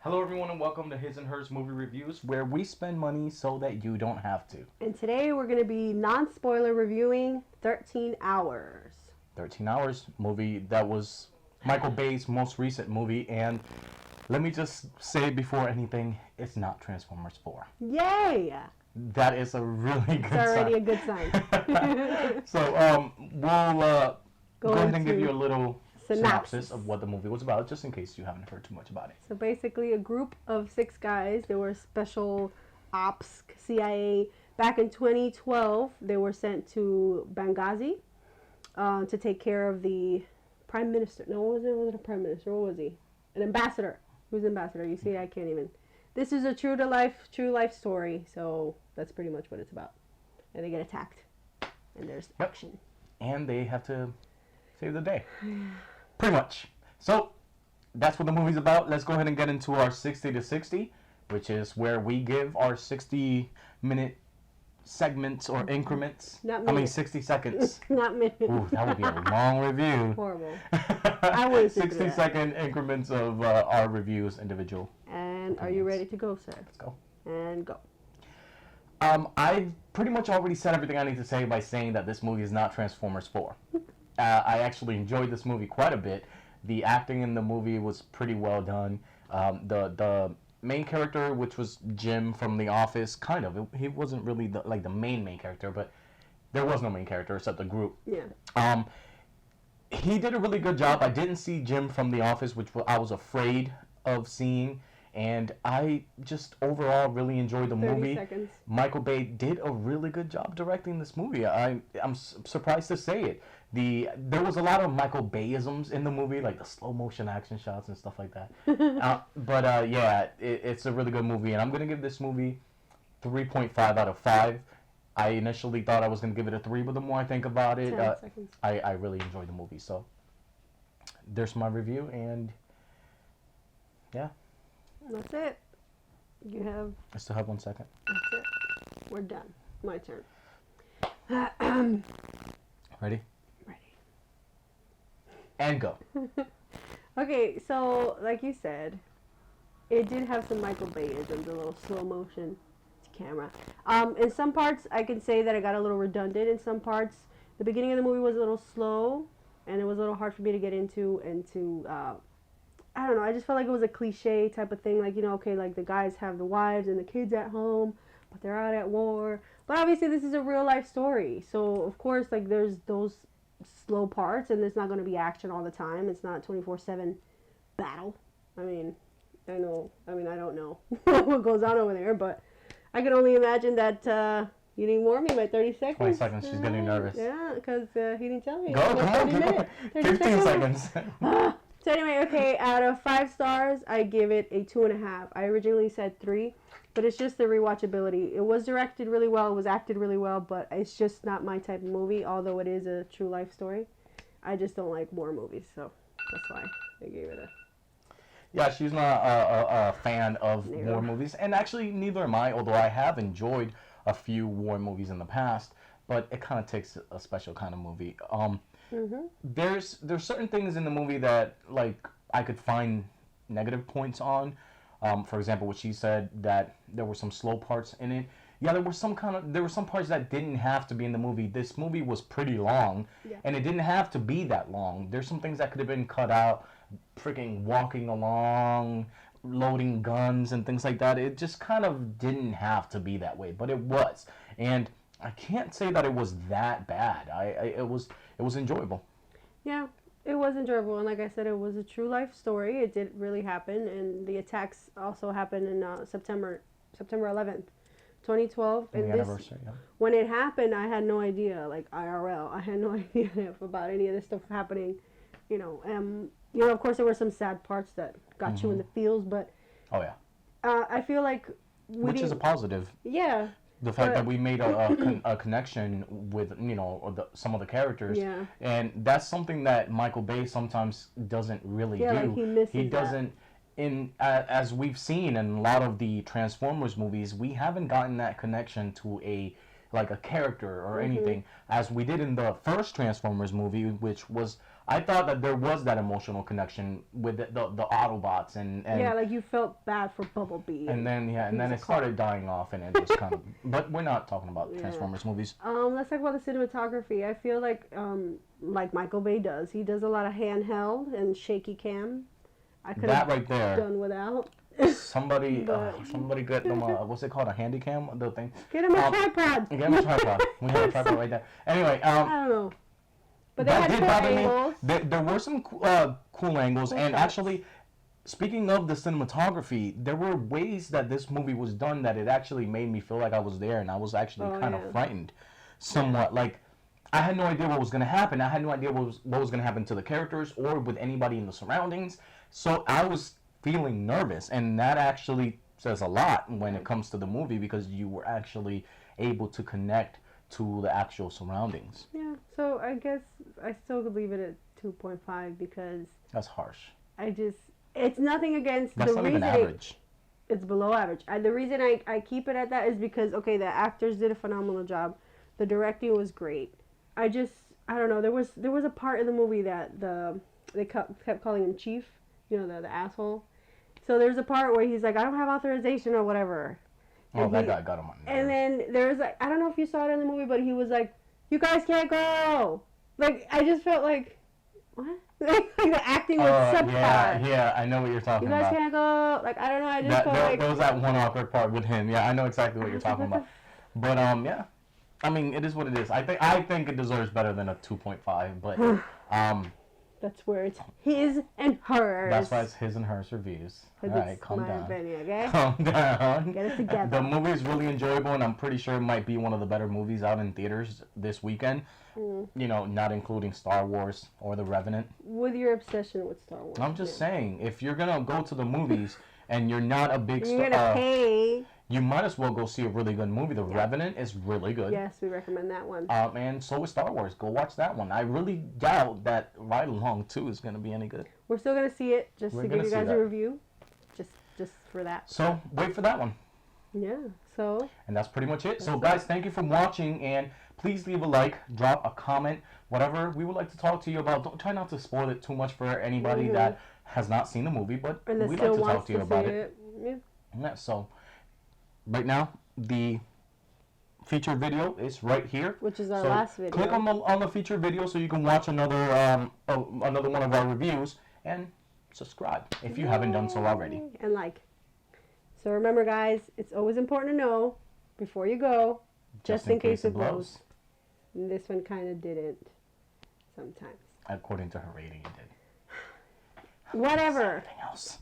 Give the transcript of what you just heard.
Hello everyone and welcome to His and Hers Movie Reviews, where we spend money so that you don't have to. And today we're going to be non-spoiler reviewing 13 Hours. 13 Hours, movie that was Michael Bay's most recent movie, and let me just say before anything, it's not Transformers 4. Yay! That is a really good sign. It's already a good sign. So we'll go ahead and give you a little synopsis synopsis of what the movie was about, just in case you haven't heard too much about it. So basically a group of 6 guys, they were special ops, CIA. Back in 2012, they were sent to Benghazi to take care of the prime minister. No, what was it? Was it a prime minister? What was he? An ambassador. Who's ambassador? You see, I can't even. This is a true life story, so that's pretty much what it's about. And they get attacked, and there's action. And they have to save the day. Pretty much. So, that's what the movie's about. Let's go ahead and get into our 60 to 60, which is where we give our 60-minute segments or increments. Not I mean, minutes. 60 seconds. Not minutes. Ooh, that would be a long review. Horrible. I wouldn't do that. 60-second increments of our reviews, individual. And are you ready to go, sir? Let's go. And go. I've pretty much already said everything I need to say by saying that this movie is not Transformers 4. I actually enjoyed this movie quite a bit. The acting in the movie was pretty well done. The main character, which was Jim from The Office, kind of. He wasn't really the main character, but there was no main character except the group. Yeah. He did a really good job. I didn't see Jim from The Office, which I was afraid of seeing. And I just overall really enjoyed the 30 movie. seconds. Michael Bay did a really good job directing this movie. I'm surprised to say it. There was a lot of Michael Bayisms in the movie, like the slow motion action shots and stuff like that. Yeah, it's a really good movie, and I'm gonna give this movie 3.5 out of 5. I initially thought I was gonna give it a 3, but the more I think about it, 10 seconds. I really enjoyed the movie. So there's my review, and yeah. That's it. You have. I still have 1 second. That's it. We're done. My turn. Ready? Ready. And go. Okay, so like you said, it did have some Michael Bayisms, a little slow motion camera. In some parts, I can say that it got a little redundant. In some parts, the beginning of the movie was a little slow, and it was a little hard for me to get into and to. I don't know, I just felt like it was a cliche type of thing, like, you know, okay, like the guys have the wives and the kids at home, but they're out at war. But obviously this is a real life story, so of course, like, there's those slow parts, and there's not going to be action all the time. It's not 24/7 battle. I don't know what goes on over there, but I can only imagine that you didn't warn me by 30 seconds. 20 seconds, she's getting nervous. Yeah, because he didn't tell me. Go, come on, come on. 15 seconds. So anyway, okay, out of 5 stars, I give it a 2.5. I originally said 3, but it's just the rewatchability. It was directed really well, it was acted really well, but it's just not my type of movie, although it is a true life story. I just don't like war movies, so that's why I gave it a... Yeah, she's not a fan of Neither. war movies, and actually neither am I, although I have enjoyed a few war movies in the past, but it kind of takes a special kind of movie. There's certain things in the movie that, like, I could find negative points on. For example, what she said, that there were some slow parts in it. Yeah, there were some parts that didn't have to be in the movie. This movie was pretty long, and it didn't have to be that long. There's some things that could have been cut out. Freaking walking along, loading guns and things like that. It just kind of didn't have to be that way, but it was. And I can't say that it was that bad. It was enjoyable. Yeah, it was enjoyable, and like I said, it was a true life story. It did really happen, and the attacks also happened in September 11th, 2012. And The anniversary, yeah. When it happened, I had no idea, like IRL, I had no idea about any of this stuff happening. Of course, there were some sad parts that got you in the feels, but oh yeah, I feel like which is a positive. Yeah. The fact that we made a connection with, some of the characters. Yeah. And that's something that Michael Bay sometimes doesn't really do. Like he misses He doesn't, as we've seen in a lot of the Transformers movies, we haven't gotten that connection to a like a character or anything, as we did in the first Transformers movie, which was, I thought that there was that emotional connection with the Autobots and yeah, like you felt bad for Bumblebee. and then it started dying off, and it just kind of. But we're not talking about Transformers movies. Let's talk about the cinematography. I feel like Michael Bay does. He does a lot of handheld and shaky cam. I could have right there done without. Somebody get them. What's it called? A handy cam? The thing. Get him a tripod. Get him a tripod. We have a tripod right there. Anyway, I don't know. But they that had did cool bother angles. me. There were some cool angles, and actually, speaking of the cinematography, there were ways that this movie was done that it actually made me feel like I was there, and I was actually kind of frightened, somewhat. Like, I had no idea what was going to happen. I had no idea what was going to happen to the characters or with anybody in the surroundings. So I was feeling nervous, and that actually says a lot when it comes to the movie, because you were actually able to connect to the actual surroundings. Yeah, so I guess I still could leave it at 2.5 because That's harsh. it's nothing against That's the not reason even average. it's below average. The reason I keep it at that is because, okay, the actors did a phenomenal job. The directing was great. I don't know, there was a part in the movie that they kept calling him Chief, the asshole. So there's a part where he's like, I don't have authorization or whatever. Oh, that guy got him on nerves. And then there's like, I don't know if you saw it in the movie, but he was like, you guys can't go. Like, I just felt like, what? Like the acting was subpar. Yeah, I know what you're talking You guys about. can't go. Like, I don't know, I just felt like... There was that one awkward part with him. Yeah, I know exactly what you're talking about. But, yeah. I mean, it is what it is. I think it deserves better than a 2.5, but, That's where it's his and hers. That's why it's his and hers reviews. All right, calm down. Opinion, okay? Calm down. Get it together. The movie is really enjoyable, and I'm pretty sure it might be one of the better movies out in theaters this weekend. Not including Star Wars or The Revenant. With your obsession with Star Wars. I'm just saying, if you're gonna go to the movies and you're not a big you're gonna pay. You might as well go see a really good movie. The Revenant is really good. Yes, we recommend that one. And so is Star Wars. Go watch that one. I really doubt that Ride Along 2 is going to be any good. We're still going to see it, just to give you guys a review. Just for that. So, wait for that one. Yeah, so... And that's pretty much it. So, guys, thank you for watching, and please leave a like, drop a comment, whatever we would like to talk to you about. Try not to spoil it too much for anybody that has not seen the movie, but we'd like to talk to you about it. Yeah, so... Right now, the featured video is right here. Which is our last video. Click on the featured video so you can watch another one of our reviews, and subscribe if you haven't done so already. And like. So remember, guys, it's always important to know before you go, just in case it blows. And this one kind of didn't sometimes. According to her rating, it did. Whatever. Everything else.